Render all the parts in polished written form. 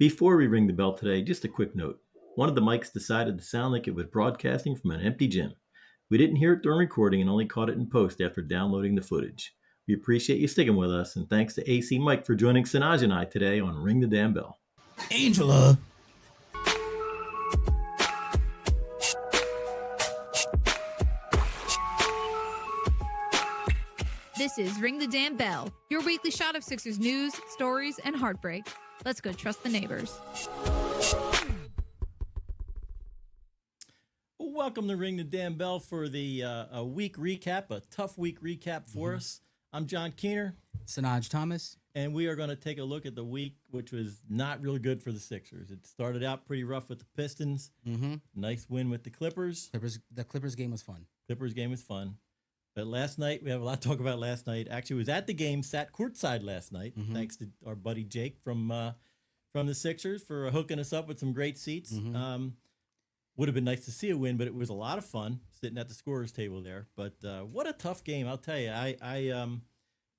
Before we ring the bell today, just a quick note. One of the mics decided to sound like it was broadcasting from an empty gym. We didn't hear it during recording and only caught it in post after downloading the footage. We appreciate you sticking with us, and thanks to AC Mike for joining Sanoj and I today on Ring the Damn Bell. Angela. This is Ring the Damn Bell, your weekly shot of Sixers news, stories, and heartbreak. Let's go trust the neighbors. Welcome to Ring the Damn Bell for the a week recap, a tough week recap for us. I'm John Keener. Sanoj Thomas. And we are going to take a look at the week, which was not really good for the Sixers. It started out pretty rough with the Pistons. Nice win with the Clippers. The Clippers game was fun. But last night, we have a lot to talk about last night. Actually, was at the game, sat courtside last night, thanks to our buddy Jake from the Sixers for hooking us up with some great seats. Would have been nice to see a win, but it was a lot of fun sitting at the scorer's table there. But what a tough game, I'll tell you. I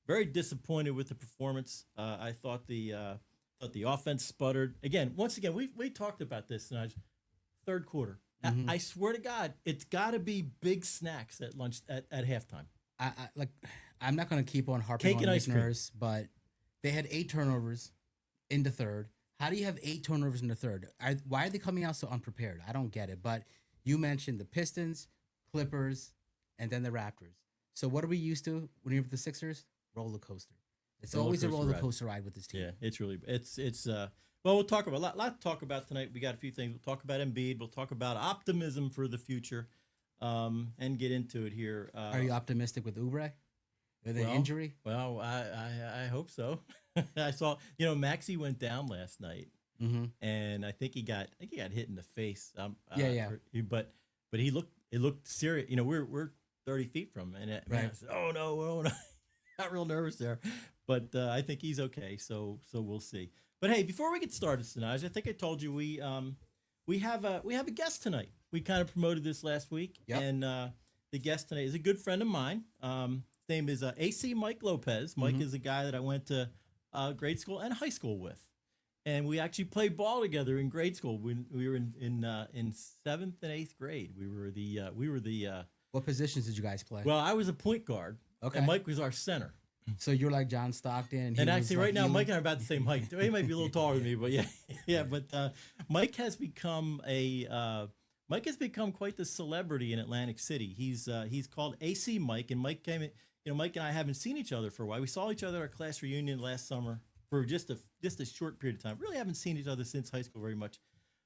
very disappointed with the performance. I thought the offense sputtered. Once again, we talked about this, Naj. Third quarter. I swear to God, it's got to be big snacks at lunch at halftime. I'm not going to keep on harping on listeners, but they had 8 turnovers in the third. How do you have 8 turnovers in the third? Why are they coming out so unprepared? I don't get it. But you mentioned the Pistons, Clippers, and then the Raptors. So what are we used to when you're with the Sixers? Roller coaster. It's always a roller coaster ride with this team. Yeah, it's really well, we'll talk about a lot to talk about tonight. We got a few things. We'll talk about Embiid. We'll talk about optimism for the future, and get into it here. Are you optimistic with Oubre? With an injury? Well, I hope so. I saw Maxey went down last night, and I think he got hit in the face. But it looked serious. We're 30 feet from him, and I said, oh no, got real nervous there. But I think he's okay. So we'll see. But hey, before we get started, Sanaj, I think I told you we have a guest tonight. We kind of promoted this last week, and the guest tonight is a good friend of mine. His name is AC Mike Lopez. Mike is a guy that I went to grade school and high school with, and we actually played ball together in grade school. When we were in 7th and 8th grade, we were the. What positions did you guys play? Well, I was a point guard, and Mike was our center. So you're like John Stockton. And actually, right now, Mike and I are about the same height. He might be a little taller than me, but yeah. But Mike has become quite the celebrity in Atlantic City. He's called AC Mike, and Mike came. Mike and I haven't seen each other for a while. We saw each other at our class reunion last summer for just a short period of time. Really haven't seen each other since high school very much.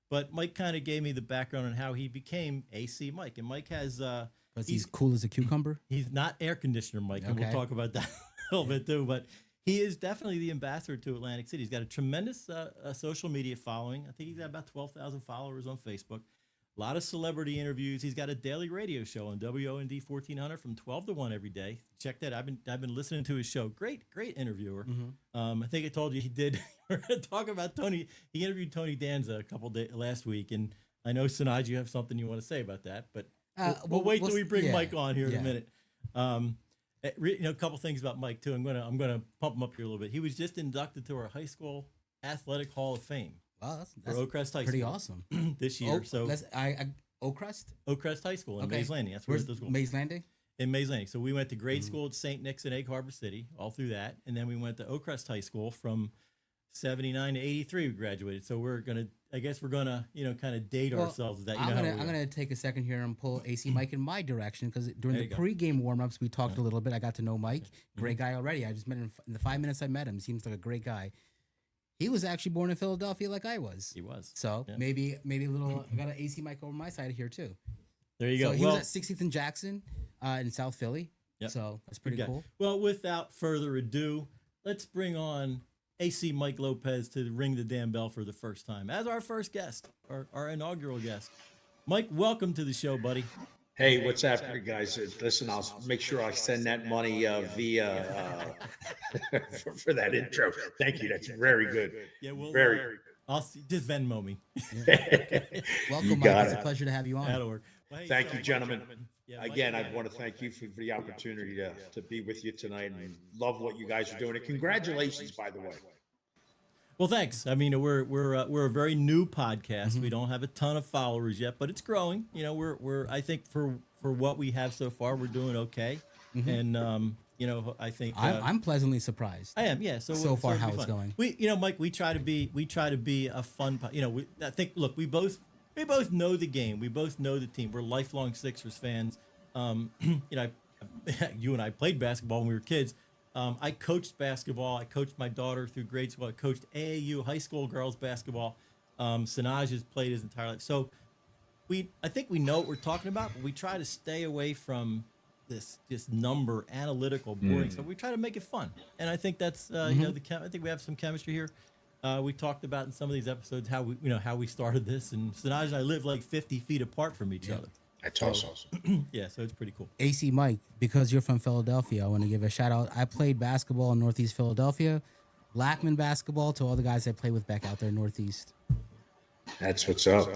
But Mike kind of gave me the background on how he became AC Mike, and Mike has. Because he's cool as a cucumber. He's not air conditioner Mike, and we'll talk about that a little bit too. But he is definitely the ambassador to Atlantic City. He's got a tremendous social media following. I think he's got about 12,000 followers on Facebook. A lot of celebrity interviews. He's got a daily radio show on WOND 1400 from 12 to 1 every day. Check that. I've been listening to his show. Great interviewer. I think I told you he did. We're going to talk about Tony. He interviewed Tony Danza a couple days last week, and I know Sanaj, you have something you want to say about that, but. We'll wait till we bring Mike on here in a minute. A couple things about Mike too. I'm gonna pump him up here a little bit. He was just inducted to our high school athletic hall of fame. Wow, that's for Oakcrest High pretty School awesome this year. Oakcrest High School in Mays Landing. That's where the school. Mays Landing. In Mays Landing. So we went to grade school at St. Nick's in Egg Harbor City, all through that, and then we went to Oakcrest High School from 79 to 83. We graduated. So we're gonna kind of date ourselves. That I'm gonna take a second here and pull AC Mike in my direction, because during the pregame warmups we talked a little bit. I got to know Mike, great guy already. I just met him in the 5 minutes I met him. He seems like a great guy. He was actually born in Philadelphia, like I was. He was. So maybe a little. I got an AC Mike over my side here too. There you go. So he was at 60th and Jackson in South Philly. Yep. So that's pretty cool. Well, without further ado, let's bring on AC Mike Lopez to ring the damn bell for the first time as our first guest, our inaugural guest. Mike, welcome to the show, buddy. Hey, what's happening, guys? Listen, I'll make sure I send that money via for that intro. Thank you. That's very good. Yeah, very. I'll just Venmo me. Welcome, Mike. It's a pleasure to have you on. That'll work. Well, hey, thank you, gentlemen. Again, I want to thank you for the opportunity to be with you tonight, and love what you guys are doing. And congratulations, by the way. Well, thanks. I mean, we're a very new podcast. Mm-hmm. We don't have a ton of followers yet, but it's growing. We're I think for what we have so far, we're doing okay. Mm-hmm. And I think I'm pleasantly surprised. I am, yeah. So far, it'll how be it's fun. going. Mike, we try to be a fun. I think, look, we both know the game. We both know the team. We're lifelong Sixers fans. You and I played basketball when we were kids. I coached basketball. I coached my daughter through grade school. I coached AAU high school girls basketball. Sanoj has played his entire life. So I think we know what we're talking about, but we try to stay away from this just number analytical boring stuff. We try to make it fun, and I think that's I think we have some chemistry here. We talked about in some of these episodes how we started this, and Sanaj and I live like 50 feet apart from each other. That's awesome. Yeah, so it's pretty cool. AC Mike, because you're from Philadelphia, I want to give a shout out. I played basketball in Northeast Philadelphia, Lackman basketball, to all the guys I play with back out there Northeast. That's what's up.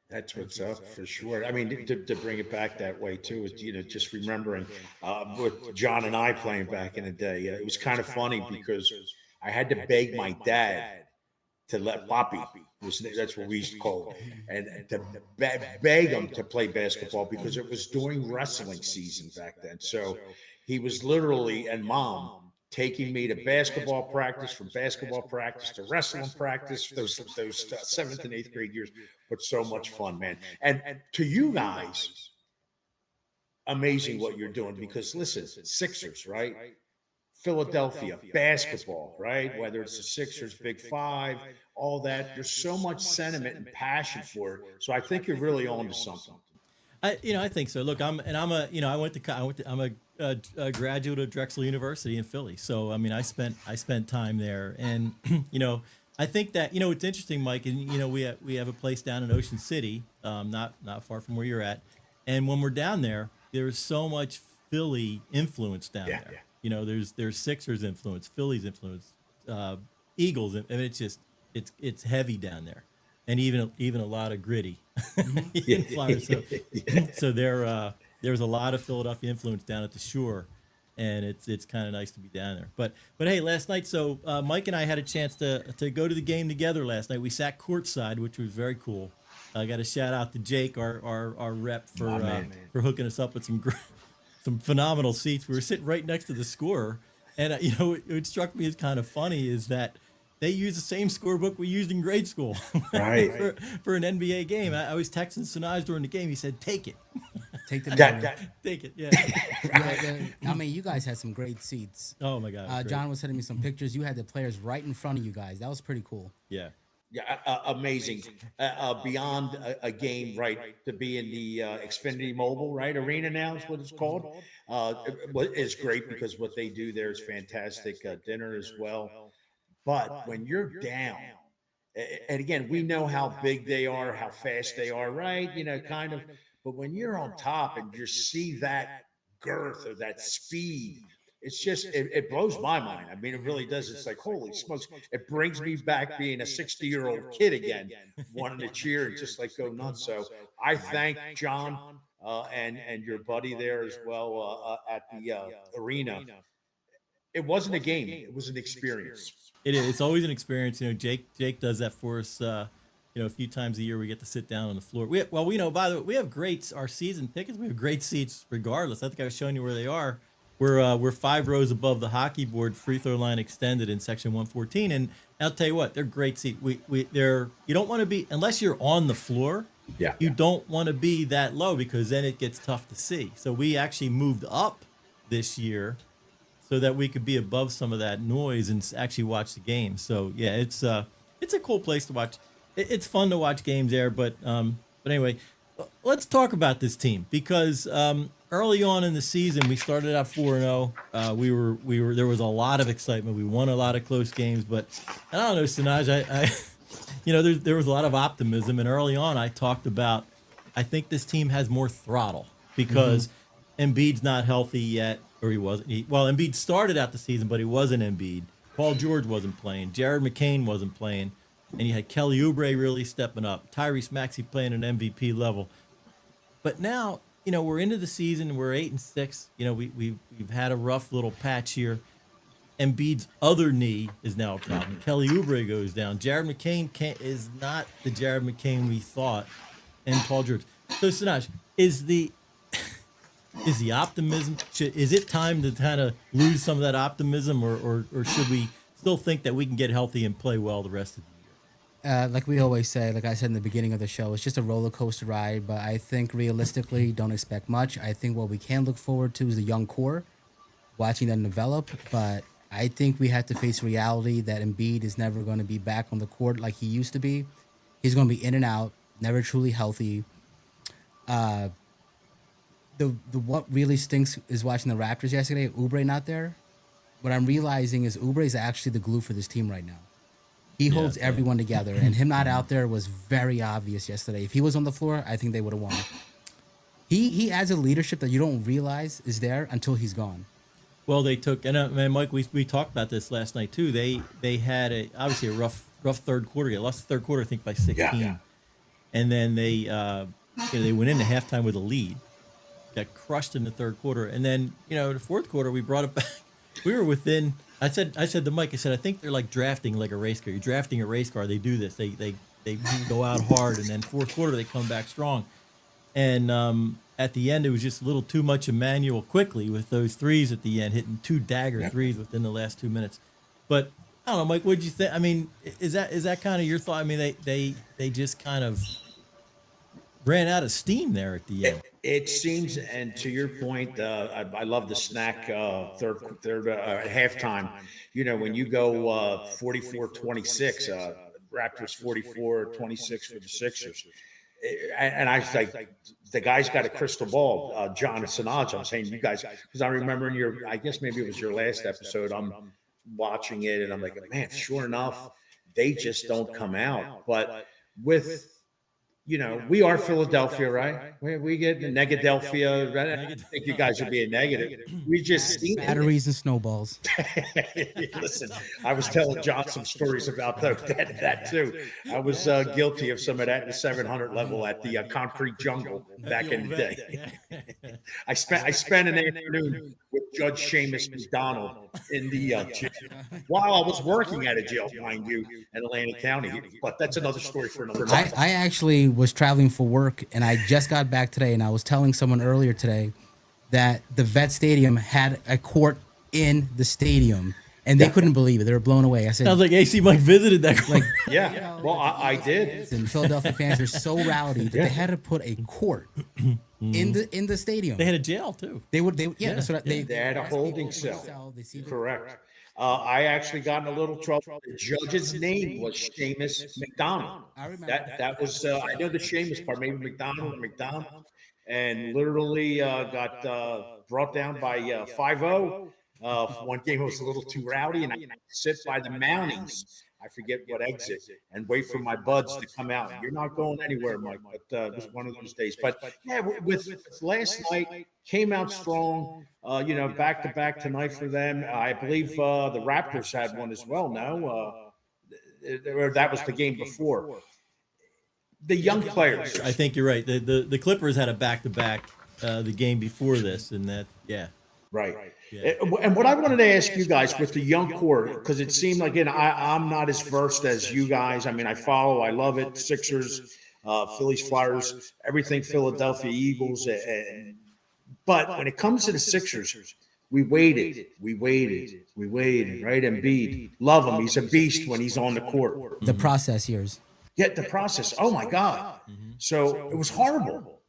That's what's up for sure. I mean, to bring it back that way too is just remembering with John and I playing back in the day. It was kind of funny because I had to beg my dad to let Poppy, that's what we used to call it, and to beg him to play basketball because it was during wrestling season back then. So he was literally, and Mom, taking me to basketball practice, from basketball practice to wrestling practice, those 7th and 8th grade years. But so much fun, man. And to you guys, amazing what you're doing, because listen, Sixers, right? Philadelphia, basketball, right? Whether it's the Sixers, Big Five, all that. There's so much sentiment and passion for it. So I think you're really on to something. I think so. Look, I'm a graduate of Drexel University in Philly. So I mean, I spent time there, and I think that it's interesting, Mike, and we have a place down in Ocean City, not far from where you're at, and when we're down there, there's so much Philly influence down there. Yeah. There's Sixers influence, Phillies influence, Eagles, and it's heavy down there, and even a lot of gritty. So there's a lot of Philadelphia influence down at the Shore, and it's kind of nice to be down there. But hey, last night, so Mike and I had a chance to go to the game together last night. We sat courtside, which was very cool. I got a shout out to Jake, our rep, for hooking us up with some phenomenal seats. We were sitting right next to the scorer, and it struck me as kind of funny is that they use the same scorebook we used in grade school, right? for an NBA game. I was texting Sanaj during the game. He said, "Take it, take the take it." Yeah. I mean, you guys had some great seats. Oh my God! John was sending me some pictures. You had the players right in front of you guys. That was pretty cool. Yeah. Yeah, amazing. Beyond a game, right, to be in the Xfinity Mobile, right, arena now is what it's called. It's great because what they do there is fantastic. Dinner as well. But when you're down, and again, we know how big they are, how fast they are, right? Kind of. But when you're on top and you see that girth or that speed, it's just, it blows my mind. I mean, it really does. It's like, holy smokes. It brings me back being a 60-year-old kid again, wanting to cheer and just like go nuts. So I thank John and your buddy there as well at the arena. It wasn't a game. It was an experience. It is. It's always an experience. Jake does that for us. A few times a year we get to sit down on the floor. By the way, we have our season tickets. We have great seats regardless. I think I was showing you where they are. We're 5 rows above the hockey board, free throw line extended in section 114, and I'll tell you what, they're great seats. You don't want to be, unless you're on the floor. Yeah. You don't want to be that low because then it gets tough to see. So we actually moved up this year so that we could be above some of that noise and actually watch the game. So yeah, it's a cool place to watch. It's fun to watch games there, but anyway, let's talk about this team because early on in the season we started out 4-0. There was a lot of excitement. We won a lot of close games, but I don't know, Sanaj, there was a lot of optimism, and early on I talked about I think this team has more throttle because Embiid's not healthy yet. Or he wasn't. Embiid started out the season, but he wasn't Embiid. Paul George wasn't playing. Jared McCain wasn't playing. And you had Kelly Oubre really stepping up. Tyrese Maxey playing at MVP level. But now, we're into the season. We're 8-6. We've had a rough little patch here. Embiid's other knee is now a problem. Kelly Oubre goes down. Jared McCain is not the Jared McCain we thought, and Paul George. So Sanoj, is the optimism? Is it time to kind of lose some of that optimism, or should we still think that we can get healthy and play well the rest of the year? Like we always say, like I said in the beginning of the show, it's just a roller coaster ride. But I think realistically, don't expect much. I think what we can look forward to is the young core, watching them develop. But I think we have to face reality that Embiid is never going to be back on the court like he used to be. He's going to be in and out, never truly healthy. The what really stinks is watching the Raptors yesterday. Oubre not there. What I'm realizing is Oubre is actually the glue for this team right now. He holds everyone together, and him not out there was very obvious yesterday. If he was on the floor, I think they would have won. He adds a leadership that you don't realize is there until he's gone. Well, they took, and Mike, we talked about this last night too. They had obviously a rough third quarter. They lost the third quarter, I think, by 16, and then they went into halftime with a lead, got crushed in the third quarter, and then the fourth quarter we brought it back. We were within. I said to Mike, I think they're like drafting like a race car. You're drafting a race car. They do this. They go out hard, and then fourth quarter they come back strong, and at the end, it was just a little too much Emmanuel quickly with those threes at the end, hitting 2 dagger threes within the last 2 minutes. But I don't know, Mike, what'd you think? I mean, is that kind of your thought? I mean, they just kind of ran out of steam there at the end. It seems, and to your point, I love the snack third halftime. When you go 44-26, Raptors 44-26 for the Sixers. And I was like, the guy's got a crystal ball, John and Sanoj. I'm saying you guys, because I remember I guess maybe it was your last episode, I'm watching it and I'm like, man, sure enough, they just don't come out. But with, we are Philadelphia, right? We get Negadelphia. Right? I think you guys are being negative. We just see batteries and snowballs. Listen, I was telling John some stories about that too. I was guilty of some of that at the 700 level at the concrete jungle back in the day. I spent an afternoon with Judge Seamus McDonald in the jail while I was working at a jail, mind you, in Atlantic County. But that's another story for another time. I actually was traveling for work, and I just got back today, and I was telling someone earlier today that the Vet Stadium had a court in the stadium, and they couldn't believe it. They were blown away. I said, sounds like AC Mike visited that court. Well, I did. And Philadelphia fans are so rowdy that they had to put a court in the stadium. They had a jail too. That's what they had a holding cell. Correct. I actually got in a little trouble. The judge's name was Seamus McDonald. I remember that was I know the Seamus part, maybe McDonald, and literally got brought down by 5-0. One game was a little too rowdy, and I sit by the Mounties. I forget what exit, and wait for my buds to come out. You're not going anywhere, Mike. But it was one of those days. But yeah, with last night came out strong. Back to back tonight for them. I believe the Raptors had one as well. No, or that was the game before. The young players. I think you're right. The Clippers had a back to back the game before this, and that right. Yeah. And what I wanted to ask you guys with the young core, because it seemed like, I'm not as versed as you guys. I mean, I follow, I love it. Sixers, Phillies, Flyers, everything Philadelphia Eagles. But when it comes to the Sixers, we waited, right? Embiid, love him. He's a beast when he's on the court. The process years. Yeah, the process. Oh, my God. So it was horrible.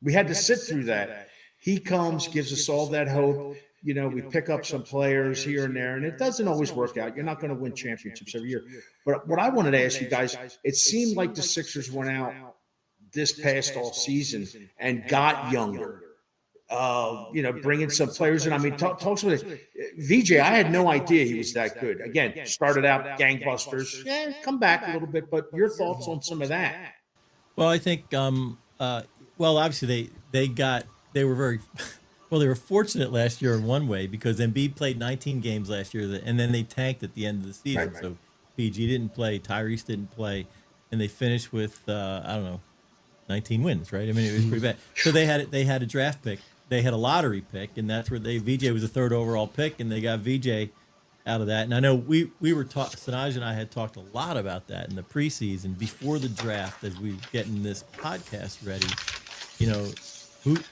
We had to sit through that. He comes, gives us all that hope. We pick up some players here and there, and it doesn't always work out. You're not going to win championships every year. But what I wanted to ask you guys, it seemed like the Sixers went out this past all season and got younger, bringing some players in. I mean, talk to me. VJ, I had no idea he was that good. Again, started out gangbusters. Yeah, come back a little bit, but your thoughts on some of that? Well, I think, obviously they were very... Well, they were fortunate last year in one way because Embiid played 19 games last year, and then they tanked at the end of the season. Right. So PG didn't play, Tyrese didn't play, and they finished with 19 wins, right? I mean, it was pretty bad. So they had a draft pick, they had a lottery pick, and that's where VJ was the third overall pick, and they got VJ out of that. And I know we were Sanoj and I had talked a lot about that in the preseason before the draft as we getting this podcast ready. You know,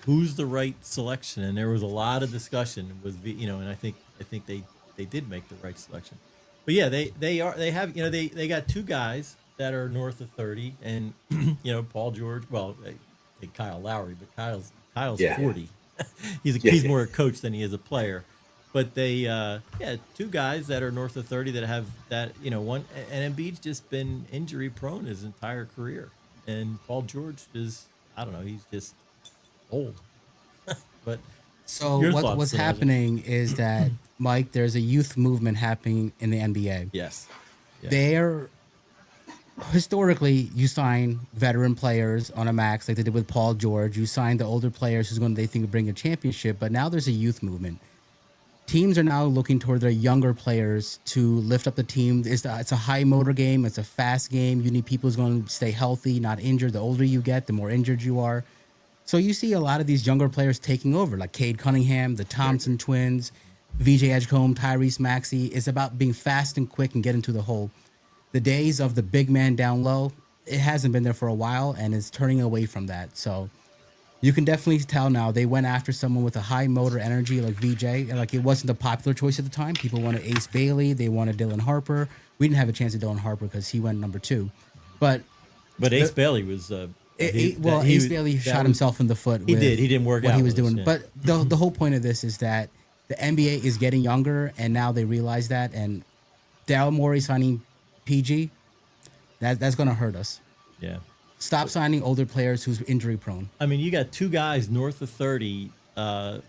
who's the right selection? And there was a lot of discussion with and I think they did make the right selection. But yeah, they have they got two guys that are north of 30, and Paul George. Well, Kyle Lowry, but Kyle's 40. He's more a coach than he is a player. But they two guys that are north of 30 that have that one, and Embiid's just been injury prone his entire career, and Paul George is he's just old. But so what's happening is that Mike, there's a youth movement happening in the NBA. Yes. Yeah. They're historically, you sign veteran players on a max like they did with Paul George. You sign the older players they think will bring a championship. But now there's a youth movement. Teams are now looking toward their younger players to lift up the team. It's a high motor game. It's a fast game. You need people who's going to stay healthy, not injured. The older you get, the more injured you are. So you see a lot of these younger players taking over, like Cade Cunningham, the Thompson twins, VJ Edgecombe, Tyrese Maxey. It's about being fast and quick and getting to the hole. The days of the big man down low, it hasn't been there for a while, and it's turning away from that. So you can definitely tell now they went after someone with a high motor energy like VJ. And like it wasn't the popular choice at the time. People wanted Ace Bailey. They wanted Dylan Harper. We didn't have a chance at Dylan Harper because he went number 2. But Ace Bailey was Ace Bailey shot himself in the foot. He did. He didn't work what out. He was doing. But the whole point of this is that the NBA is getting younger, and now they realize that. And Daryl Morey signing PG, that's going to hurt us. Yeah. Stop signing older players who's injury prone. I mean, you got two guys north of 30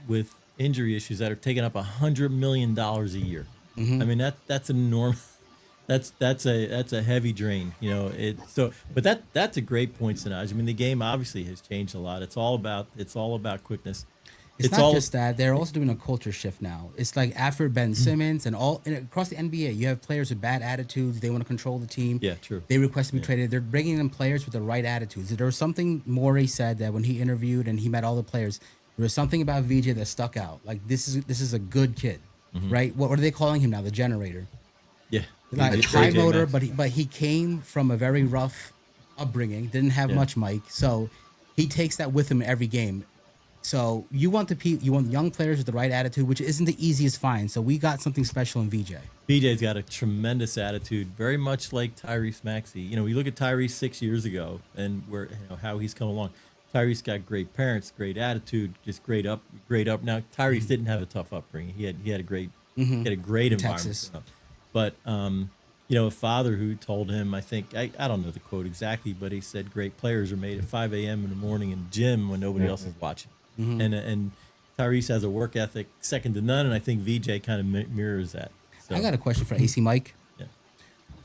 with injury issues that are taking up $100 million a year. Mm-hmm. I mean, that's enormous. That's a heavy drain, but that's a great point, Sanoj. I mean, the game obviously has changed a lot. It's all about quickness. It's not just that. They're also doing a culture shift now. It's like after Ben Simmons and across the NBA, you have players with bad attitudes. They want to control the team. Yeah, true. They request to be traded. They're bringing in players with the right attitudes. There was something Morey said that when he interviewed and he met all the players, there was something about VJ that stuck out. Like this is a good kid, right? What are they calling him now? The generator. Yeah. Like high motor, but he came from a very rough upbringing. Didn't have much, Mike. So he takes that with him every game. So you want young players with the right attitude, which isn't the easiest find. So we got something special in VJ. VJ's got a tremendous attitude, very much like Tyrese Maxey. We look at Tyrese 6 years ago and how he's come along. Tyrese got great parents, great attitude, just great up. Now Tyrese didn't have a tough upbringing. He had a great environment. Texas. But a father who told him, I think I don't know the quote exactly, but he said, "Great players are made at 5 a.m. in the morning in the gym when nobody else is watching." Mm-hmm. And Tyrese has a work ethic second to none, and I think VJ kind of mirrors that. So. I got a question for AC Mike. Yeah.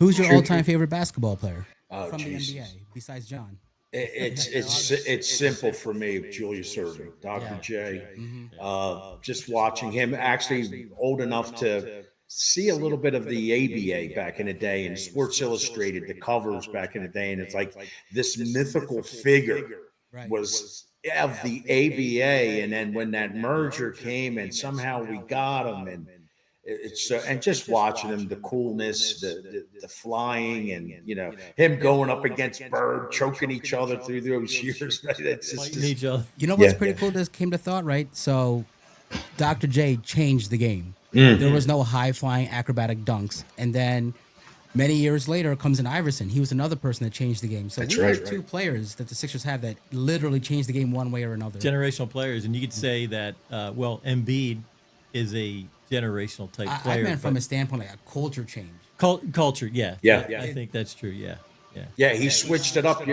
Who's your all-time favorite basketball player from the NBA besides John? It's simple for me. Julius Erving, Dr. J. Just watching him, actually old enough to see a little bit of the ABA back in the day and Sports Illustrated, the covers back in the day, and it's like this mythical figure was of the ABA, and then when that merger came and somehow we got him, and it's and just watching him, the coolness, the flying, and him going up against Bird, choking each other through those years. Right? It's just each other. You know what's pretty cool? This came to thought, right? So Dr. J changed the game. There was no high flying acrobatic dunks, and then many years later comes in Iverson. He was another person that changed the game. So we have two players that the Sixers have that literally changed the game one way or another. Generational players, and you could say that. Embiid is a generational type player. I meant from a standpoint like a culture change. Culture, yeah. I think that's true. Yeah. He switched it up.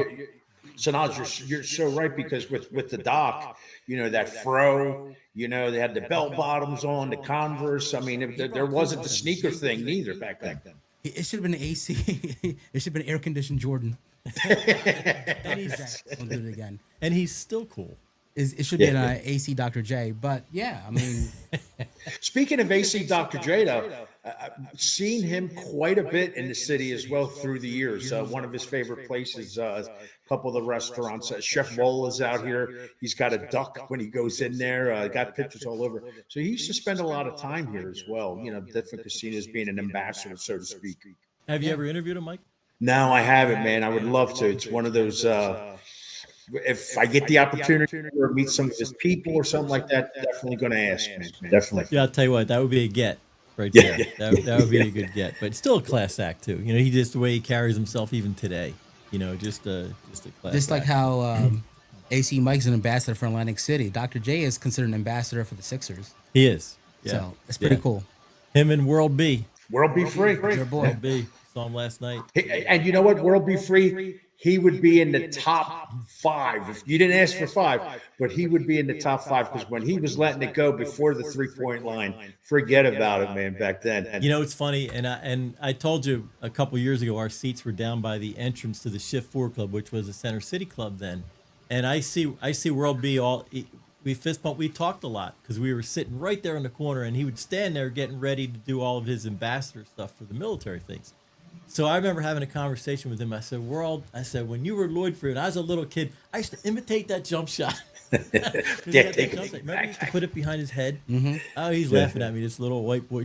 Sanoj, you're so right, because with the Doc, that fro, they had the bell bottoms on, the Converse. I mean, there wasn't the sneaker thing neither back then. It should have been AC. It should have been air conditioned Jordan. And we'll do it again. And he's still cool. it should be an AC Dr. J. But yeah, I mean, speaking of AC Dr. J, though, I've seen him quite a bit in the city as well through the years. One of his favorite places, a couple of the restaurants. Chef Roll is out here. He's got a duck when he goes in there. Got pictures all over. So he used to spend a lot of time here as well. Different casinos, being an ambassador, so to speak. Have you ever interviewed him, Mike? No, I haven't, man. I would love to. It's one of those. If I get the opportunity or meet some of his people or something like that, definitely going to ask, man. Definitely. Yeah, I'll tell you what, that would be a get right there. That would be a good get, but still a class act too. He just the way he carries himself even today. Just a class. Just like how AC Mike's an ambassador for Atlantic City, Dr. J is considered an ambassador for the Sixers. He is. Yeah. So it's pretty cool. Him and World B. World B Free. Your boy. World B. Saw him last night. And you know what? World B Free, he would be in the top 5. If you didn't ask for 5, but he would be in the top 5 because when he was letting it go before the 3-point line, forget about it, man, back then. It's funny, and I told you a couple years ago, our seats were down by the entrance to the Shift 4 Club, which was the Center City Club then. And I see World B we fist bumped. We talked a lot because we were sitting right there in the corner, and he would stand there getting ready to do all of his ambassador stuff for the military things. So I remember having a conversation with him. I said, when you were Lloyd Freeman, I was a little kid, I used to imitate that jump shot. Take it Remember he used to put it behind his head? Mm-hmm. Oh, he's laughing at me, this little white boy.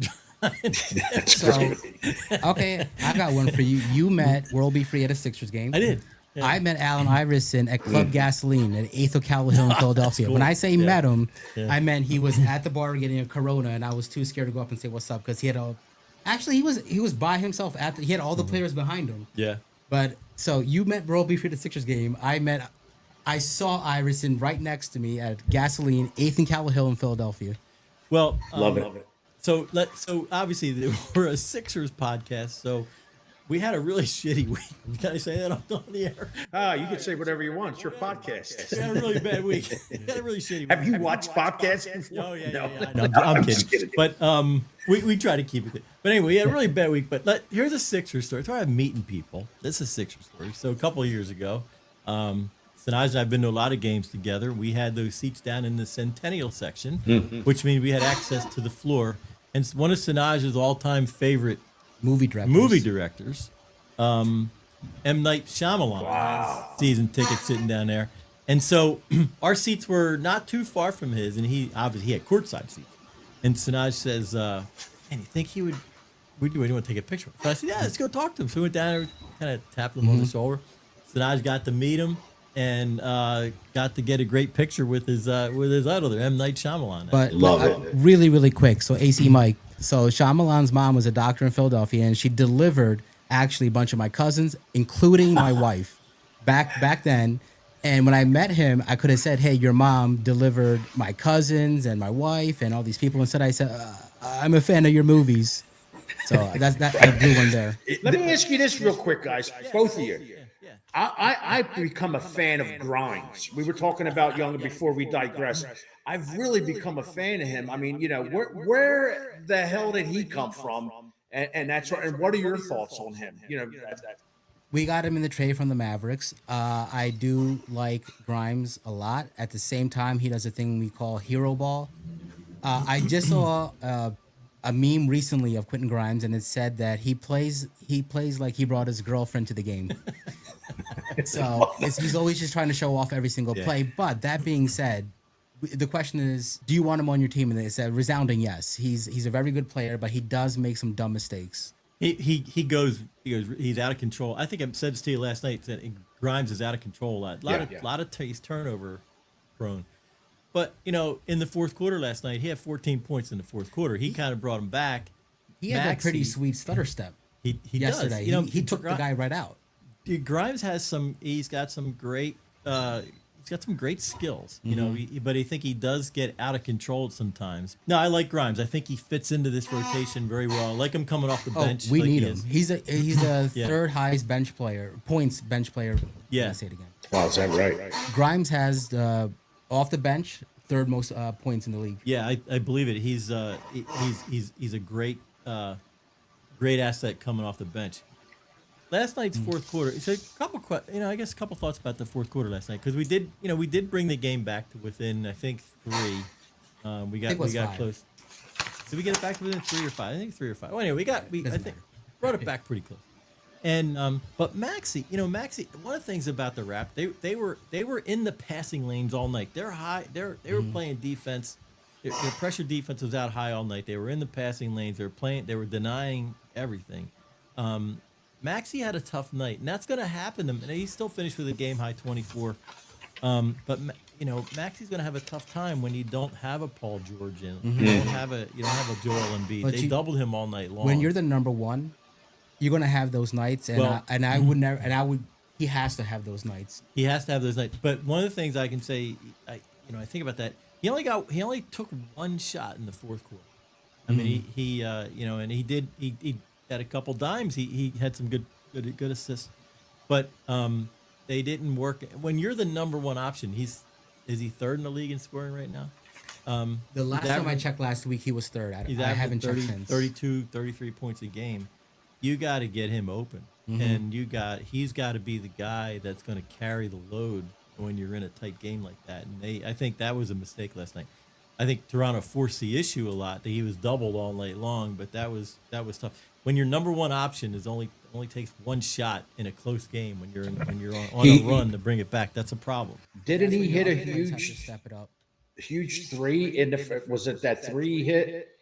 Okay, I got one for you. You met World B Free at a Sixers game. I did. Yeah. I met Allen Iverson at Club Gasoline at 8th Ocala Hill in Philadelphia. Cool. When I say met him, I meant he was at the bar getting a Corona, and I was too scared to go up and say what's up because he had Actually, he was by himself. He had all the players behind him. Yeah. But so you met World B Free at the Sixers game. I saw Iverson right next to me at Gasoline, 8th and Ocala Hill in Philadelphia. Well, love it. So obviously we're a Sixers podcast, so we had a really shitty week. Can I say that on the air? You can say whatever you want. It's your podcast. We had a really bad week. We had a really shitty week. Have you watched podcasts before? Oh, yeah. No, I'm kidding. But we try to keep it. But anyway, we had a really bad week. But here's a Sixers story. So I'm meeting people. This is a Sixers story. So a couple of years ago, Sanoj and I have been to a lot of games together. We had those seats down in the Centennial section, which means we had access to the floor. And one of Sanoj's all-time favorite movie directors, M. Night Shyamalan, season ticket sitting down there. And so our seats were not too far from his, and he had courtside seats. And Sanoj says, man, you think he would want to take a picture? So I said, yeah, let's go talk to him. So we went down there, kind of tapped him on the shoulder. Sanoj got to meet him and got to get a great picture with his idol there, M. Night Shyamalan. But really, really quick. So AC Mike. So Shyamalan's mom was a doctor in Philadelphia, and she delivered actually a bunch of my cousins, including my wife, back then. And when I met him, I could have said, "Hey, your mom delivered my cousins and my wife and all these people." Instead, I said, "I'm a fan of your movies." So that's I blew one there. Let me ask you this real quick, guys, both of you. I've become a fan of Grimes. We were talking about Younger before we digress. I've really become a fan of him. I mean, where the hell did he come from? And that's and what are your thoughts on him? We got him in the trade from the Mavericks. I do like Grimes a lot. At the same time, he does a thing we call hero ball. I just saw a meme recently of Quentin Grimes, and it said that he plays like he brought his girlfriend to the game. So he's always just trying to show off every single play. But that being said, the question is, do you want him on your team? And it's a resounding yes. He's a very good player, but he does make some dumb mistakes. He's out of control. I think I said this to you last night that Grimes is out of control a lot. He's turnover prone. But in the fourth quarter last night, he had 14 points in the fourth quarter. He kind of brought him back. He had a pretty sweet stutter step. He yesterday. Does. He took the guy right out. Dude, Grimes has some. He's got some great. He's got some great skills. But I think he does get out of control sometimes. No, I like Grimes. I think he fits into this rotation very well. I like him coming off the bench. We need him. He's the third highest bench player. Yeah. Say it again. Wow, is that right? Grimes has off the bench third most points in the league. Yeah, I believe it. He's a great asset coming off the bench. last night's fourth quarter. So I guess a couple thoughts about the fourth quarter last night because we did bring the game back to within I think 3. We got close. Did we get it back to within 3 or 5? I think 3 or 5. Well, anyway, I think brought it back pretty close. And but Maxey, one of the things about the Rap, they were in the passing lanes all night. They're high. They were playing defense. Their pressure defense was out high all night. They were in the passing lanes. They were denying everything. Maxey had a tough night, and that's going to happen. And he still finished with a game high 24. But Maxey's going to have a tough time when you don't have a Paul George in. You don't have a Joel Embiid. But they doubled him all night long. When you're the number one, you're going to have those nights, and he has to have those nights. He has to have those nights. But one of the things I can say, I think about that. He only took one shot in the fourth quarter. I mean, he had a couple dimes. He had some good assists, but they didn't work. When you're the number one option, is he third in the league in scoring right now? The last time I checked last week, he was third. I haven't checked since. 32, 33 points a game. You got to get him open, and he's got to be the guy that's going to carry the load when you're in a tight game like that. And I think that was a mistake last night. I think Toronto forced the issue a lot that he was doubled all night long, but that was tough. When your number one option is only takes one shot in a close game when you're on a run to bring it back, that's a problem. Didn't he hit a huge three was it that 3 hit?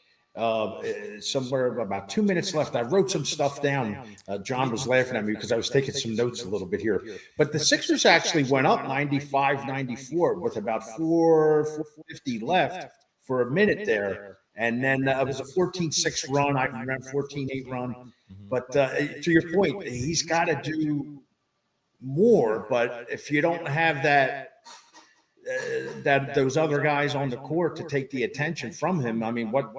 Somewhere about 2 minutes left. I wrote some stuff down. John was laughing at me because I was taking some notes a little bit here. But the Sixers actually went up 95-94 with about 4:50 left for a minute there. And then it was a 14-6 run. I remember 14-8 run. But to your point, he's got to do more. But if you don't have that those other guys on the court to take the attention from him, I mean, what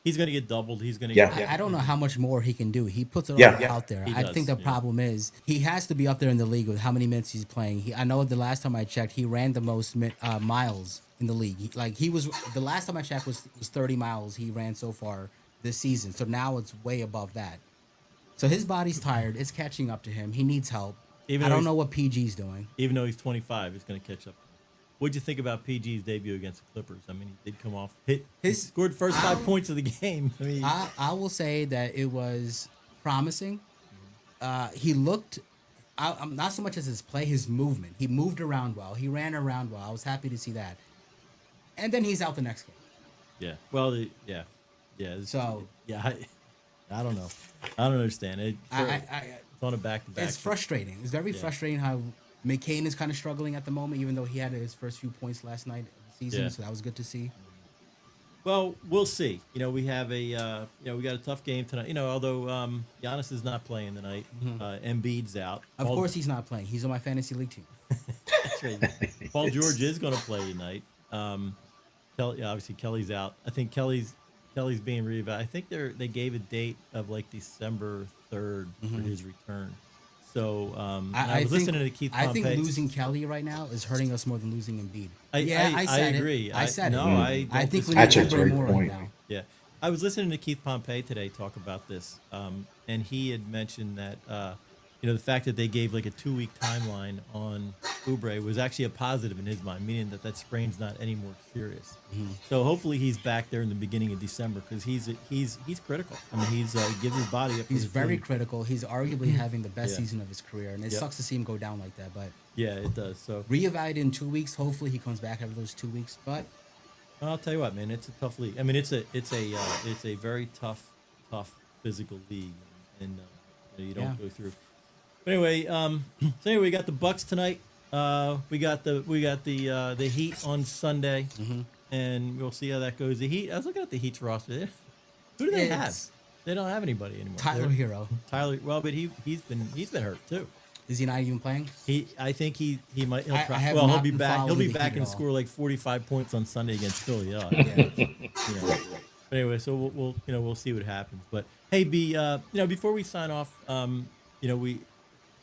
he's going to get doubled. He's going to get. I don't know how much more he can do. He puts it all out there. I think the problem is he has to be up there in the league with how many minutes he's playing. I know the last time I checked, he ran the most miles in the league. The last time I checked was 30 miles he ran so far this season. So now it's way above that. So his body's tired. It's catching up to him. He needs help. I don't know what PG's doing. Even though he's 25, he's going to catch up. What'd you think about PG's debut against the Clippers? I mean, he did come off. He scored the first 5 points of the game. I mean, I will say that it was promising. He looked, not so much as his play, his movement. He moved around well. He ran around well. I was happy to see that. And then he's out the next game. Yeah. Well, yeah. So I don't know. I don't understand it. It's on a back-to-back. It's frustrating. It's very frustrating how McCain is kind of struggling at the moment, even though he had his first few points last night of the season. So that was good to see. Well, we'll see. We have we got a tough game tonight. Although Giannis is not playing tonight, Embiid's out. Of course, he's not playing. He's on my fantasy league team. That's right. Paul George is going to play tonight. Obviously Kelly's out. I think Kelly's being reevaluated. I think they gave a date of like December 3rd for his return. So I was listening to Keith Pompey. I think losing Kelly right now is hurting us more than losing Embiid. I agree. I said it. I think we need to play more right now. Yeah. I was listening to Keith Pompey today talk about this, and he had mentioned that the fact that they gave like a 2-week timeline on Oubre was actually a positive in his mind, meaning that sprain's not any more serious. So hopefully he's back there in the beginning of December because he's critical. I mean, he gives his body up. He's very critical. He's arguably having the best season of his career, and it sucks to see him go down like that. But yeah, it does. So reevaluate in 2 weeks. Hopefully he comes back after those 2 weeks. But I'll tell you what, man, it's a tough league. I mean, it's a very tough physical league, and you don't go through. Anyway, we got the Bucks tonight. We got the Heat on Sunday, and we'll see how that goes. The Heat. I was looking at the Heat's roster. Who do they have? They don't have anybody anymore. Tyler Hero. Well, but he's been hurt too. Is he not even playing? I think he might. He'll try. He'll be back. He'll be back and score like 45 points on Sunday against Philly. But anyway, so we'll see what happens. But hey, before we sign off,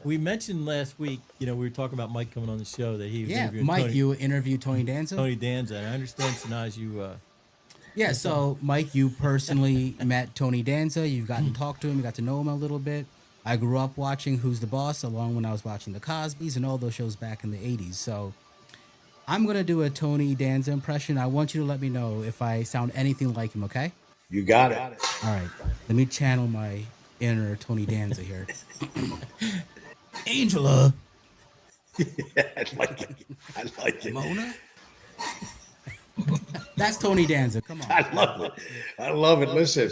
we mentioned last week, we were talking about Mike coming on the show that he was interviewing Mike, you interviewed Tony Danza. Tony Danza, and I understand, Sanoj, you. So Mike, you personally met Tony Danza. You've gotten to talk to him. You got to know him a little bit. I grew up watching Who's the Boss along when I was watching The Cosbys and all those shows back in the 80s. So I'm going to do a Tony Danza impression. I want you to let me know if I sound anything like him, okay? You got it. All right. Let me channel my inner Tony Danza here. Angela. Yeah, I like it. I like it. Mona? That's Tony Danza. Come on. I love it. I love it. Listen,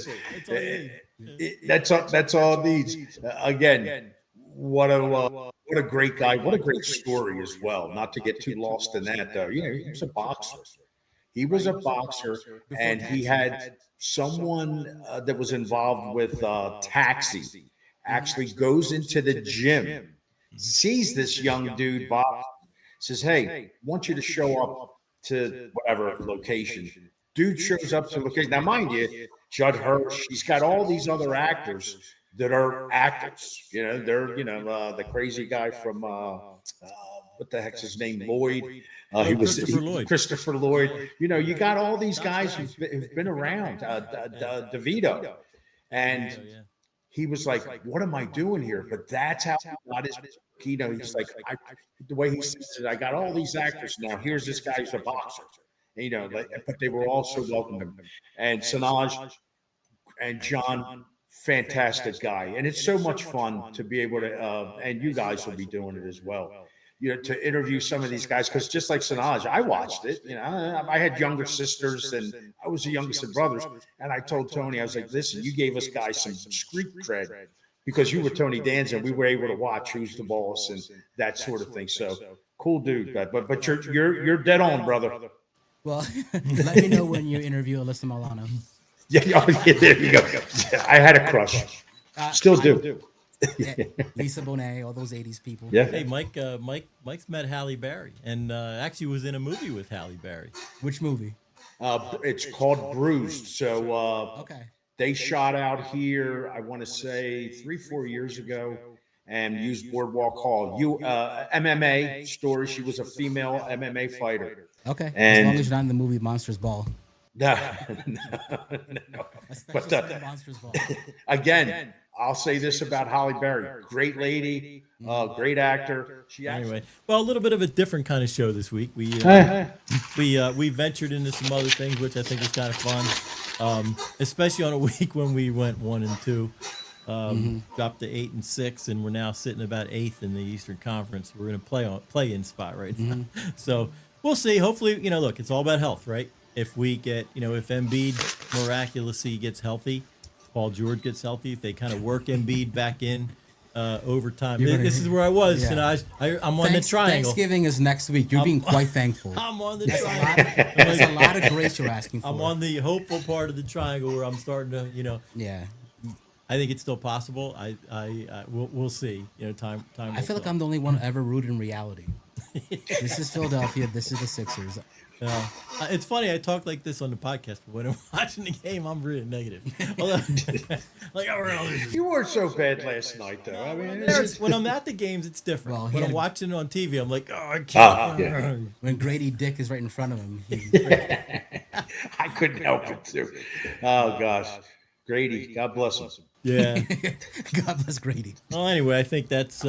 that's all it needs. Again, what a great guy. What a great story as well. Not to get too lost in that, though. You know, he was a boxer. He was a boxer, and he had someone that was involved with Taxi actually goes into the gym, sees this young dude, Bob, says, "Hey, I want you to show up to whatever location." Dude shows up to location. Now, mind you, Judd Hirsch, he's got all these other actors that are actors. You know, they're, the crazy guy from, what the heck's his name? Lloyd. He was Christopher Lloyd. You know, you got all these guys who've been around, DeVito. And he was like, "What am I doing here?" But that's how he got his, he's like, the way he says it, I got all these actors now. Here's this guy who's a boxer. But they were all so welcoming. And Sanoj and John, fantastic guy. And it's so much fun to be able to, and you guys will be doing it as well, to interview some of these guys. Because just like Sanoj, I watched it. I had younger sisters, and I was the youngest of brothers. And I told Tony, I was like, "Listen, you gave us guys some street cred because you were Tony Danza, and we were able to watch Who's the Boss and that sort of thing." So cool dude. But you're dead on, brother. Well, let me know when you interview Alyssa Milano. Yeah, there you go. I had a crush. Still do. Lisa Bonet, all those 80s people. Yeah. Hey, Mike's met Halle Berry, and actually was in a movie with Halle Berry. Which movie? It's called Bruised. So okay. They shot out here, I want to say 3-4 years ago, and used Boardwalk Hall. MMA story. She was a female MMA fighter. Okay. And as long as you're not in the movie Monsters Ball. No. But Monsters Ball. Again, I'll say this about Halle Berry: great lady, great actor. Anyway, well, a little bit of a different kind of show this week. We ventured into some other things, which I think is kind of fun, especially on a week when we went 1-2. Dropped to 8-6, and we're now sitting about 8th in the Eastern Conference. We're in a play-in spot right now. So we'll see. Hopefully, look, it's all about health, right? If we get, if Embiid miraculously gets healthy, Paul George gets healthy, if they kind of work Embiid back in overtime. This is where I was, Sanoj. I'm on the triangle. Thanksgiving is next week. You're being quite thankful. I'm on the triangle. There's a lot of grace you're asking for. I'm on the hopeful part of the triangle where I'm starting to, Yeah. I think it's still possible. We'll see. Time. I feel like I'm the only one ever rooted in reality. This is Philadelphia. This is the Sixers. It's funny. I talk like this on the podcast, but when I'm watching the game, I'm really negative. You weren't so bad last night, though. I mean, when I'm at the games, it's different. Well, when I'm watching it on TV, I'm like, I can't. When Grady Dick is right in front of him, I couldn't help it too. Oh gosh, Grady, God bless him. Yeah. God bless Grady. Well, anyway, I think that's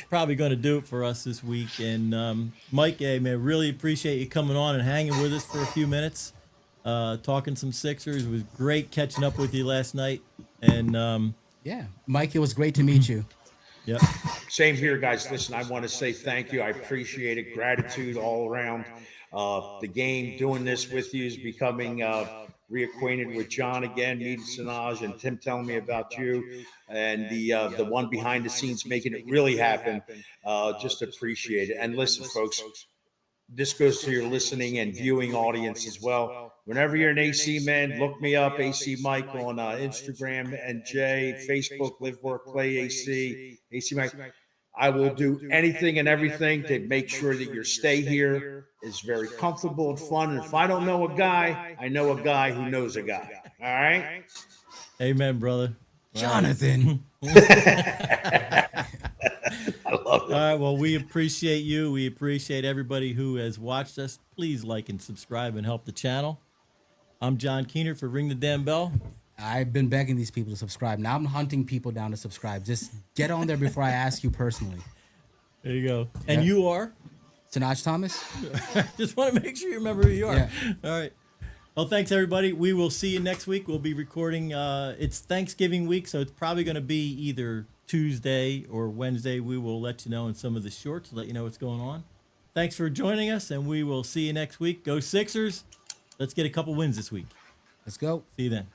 probably going to do it for us this week. And Mike, man, really appreciate you coming on and hanging with us for a few minutes, talking some Sixers. It was great catching up with you last night. And yeah, Mike, it was great to meet you. Yep. Same here, guys. Listen, I want to say thank you. I appreciate it. Gratitude all around. The game, doing this with you is becoming reacquainted with John again, meeting Sanoj, and Tim telling me about you, and the one behind the scenes making it really happen. Just appreciate it. And listen, folks, this goes to your listening and viewing audience as well. Whenever you're an AC man, look me up, AC Mike on Instagram and Facebook, Live, Work, Play AC, AC Mike. I will do anything and everything to make sure that your stay here is very comfortable and fun. And if I don't know a guy, I know a guy who knows a guy. All right? Amen, brother. Jonathan. I love it. All right, well, we appreciate you. We appreciate everybody who has watched us. Please like and subscribe and help the channel. I'm John Keener for Ring the Damn Bell. I've been begging these people to subscribe. Now I'm hunting people down to subscribe. Just get on there before I ask you personally. There you go. And you are? Sanoj Thomas. Just want to make sure you remember who you are. Yeah. All right. Well, thanks, everybody. We will see you next week. We'll be recording. It's Thanksgiving week, so it's probably going to be either Tuesday or Wednesday. We will let you know in some of the shorts, let you know what's going on. Thanks for joining us, and we will see you next week. Go Sixers. Let's get a couple wins this week. Let's go. See you then.